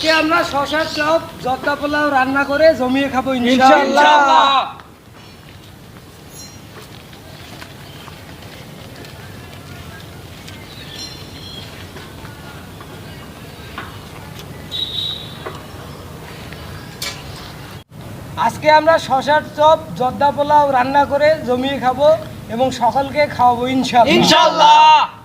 আজকে আমরা শশার চপ জর্দা পোলাও রান্না করে জমিয়ে খাবো ইনশাআল্লাহ। আজকে আমরা শশার চপ জর্দা পোলাও রান্না করে জমিয়ে খাবো এবং সকলকে খাওয়াবো ইনশাআল্লাহ।